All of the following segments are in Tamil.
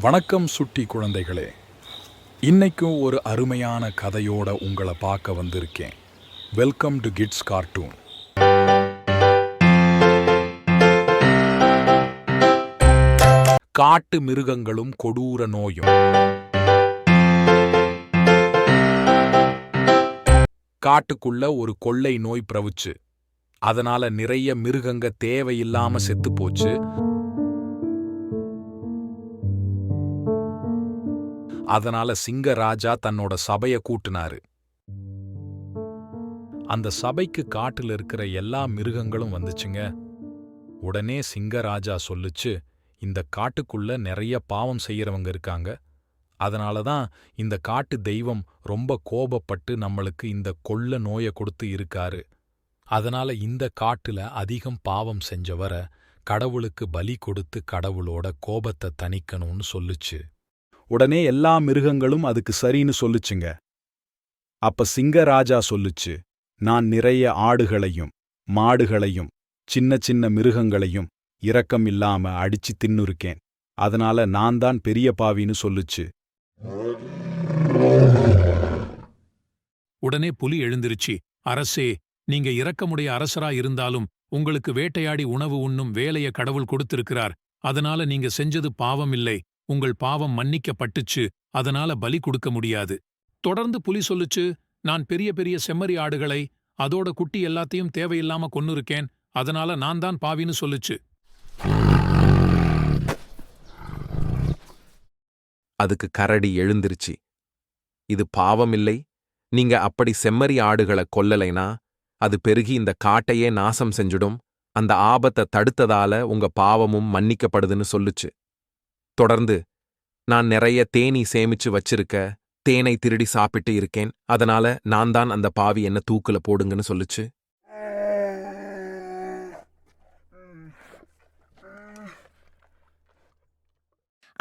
வணக்கம் சுட்டி குழந்தைகளே. இன்னைக்கும் ஒரு அருமையான கதையோட உங்களை பார்க்க வந்திருக்கேன். Welcome to kids cartoon. காட்டு மிருகங்களும் கொடூர நோயும். காட்டுக்குள்ள ஒரு கொள்ளை நோய் பிரவுச்சு. அதனால நிறைய மிருகங்க தேவையில்லாம செத்து போச்சு. அதனால சிங்கராஜா தன்னோட சபைய கூட்டினாரு. அந்த சபைக்கு காட்டுல இருக்கிற எல்லா மிருகங்களும் வந்துச்சுங்க. உடனே சிங்கராஜா சொல்லுச்சு, இந்த காட்டுக்குள்ள நிறைய பாவம் செய்யறவங்க இருக்காங்க. அதனாலதான் இந்த காட்டு தெய்வம் ரொம்ப கோபப்பட்டு நம்மளுக்கு இந்த கொள்ள நோயை கொடுத்து இருக்காரு. அதனால இந்த காட்டுல அதிகம் பாவம் செஞ்சவரை கடவுளுக்கு பலி கொடுத்து கடவுளோட கோபத்தை தணிக்கணும்னு சொல்லுச்சு. உடனே எல்லா மிருகங்களும் அதுக்கு சரின்னு சொல்லுச்சுங்க. அப்ப சிங்கராஜா சொல்லுச்சு, நான் நிறைய ஆடுகளையும் மாடுகளையும் சின்ன சின்ன மிருகங்களையும் இரக்கம் இல்லாம அடிச்சு தின்னுருக்கேன். அதனால நான் தான் பெரிய பாவின்னு சொல்லுச்சு. உடனே புலி எழுந்திருச்சு, அரசே, நீங்க இரக்கமுடைய அரசரா இருந்தாலும் உங்களுக்கு வேட்டையாடி உணவு உண்ணும் வேலைய கடவுள் கொடுத்திருக்கிறார். அதனால நீங்க செஞ்சது பாவம் இல்லை, உங்கள் பாவம் மன்னிக்கப்பட்டுச்சு. அதனால பலி கொடுக்க முடியாது. தொடர்ந்து புலி சொல்லுச்சு, நான் பெரிய பெரிய செம்மறி ஆடுகளை அதோட குட்டி எல்லாத்தையும் தேவையில்லாம கொன்னுருக்கேன். அதனால நான் தான் பாவின்னு சொல்லுச்சு. அதுக்கு கரடி எழுந்திருச்சு, இது பாவமில்லை, நீங்க அப்படி செம்மறி ஆடுகளை கொல்லலைனா அது பெருகி இந்த காட்டையே நாசம் செஞ்சிடும். அந்த ஆபத்தை தடுத்ததால உங்க பாவமும் மன்னிக்கப்படுதுன்னு சொல்லுச்சு. தொடர்ந்து, நான் நிறைய தேனீ சேமிச்சு வச்சிருக்க, தேனை திருடி சாப்பிட்டு இருக்கேன். அதனால நான் தான் அந்த பாவி, என்ன தூக்குல போடுங்கன்னு சொல்லுச்சு.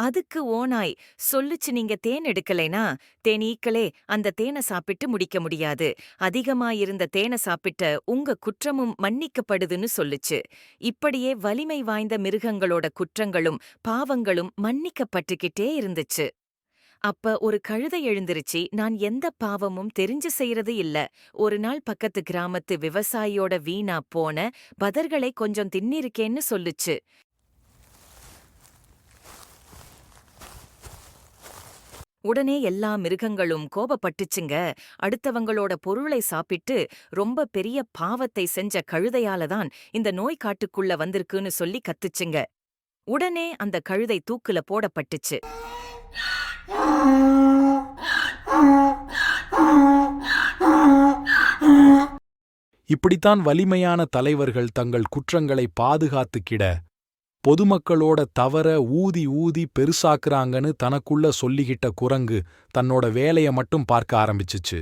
அதுக்கு ஓநாய் சொல்லுச்சு, நீங்க தேன் எடுக்கலைனா தேனீக்களே அந்த தேனை சாப்பிட்டு முடிக்க முடியாது. அதிகமாயிருந்த தேனை சாப்பிட்ட உங்க குற்றமும் மன்னிக்கப்படுதுன்னு சொல்லுச்சு. இப்படியே வலிமை வாய்ந்த மிருகங்களோட குற்றங்களும் பாவங்களும் மன்னிக்கப்பட்டுக்கிட்டே இருந்துச்சு. அப்ப ஒரு கழுதை எழுந்திருச்சு, நான் எந்த பாவமும் தெரிஞ்சு செய்யறது இல்ல. ஒரு நாள் பக்கத்து கிராமத்து விவசாயியோட வீணா போன பதர்களை கொஞ்சம் தின்னிருக்கேன்னு சொல்லுச்சு. உடனே எல்லா மிருகங்களும் கோபப்பட்டுச்சுங்க. அடுத்தவங்களோட பொருளை சாப்பிட்டு ரொம்ப பெரிய பாவத்தை செஞ்ச கழுதையால தான் இந்த நோய் காட்டுக்குள்ள வந்திருக்குன்னு சொல்லி கத்துச்சுங்க. உடனே அந்த கழுதை தூக்குல போடப்பட்டுச்சு. இப்படித்தான் வலிமையான தலைவர்கள் தங்கள் குற்றங்களை பாதுகாத்துக்கிட பொதுமக்களோட தவற ஊதி ஊதி பெருசாக்குறாங்கன்னு தனக்குள்ள சொல்லிக்கிட்ட குரங்கு தன்னோட வேலைய மட்டும் பார்க்க ஆரம்பிச்சுச்சு.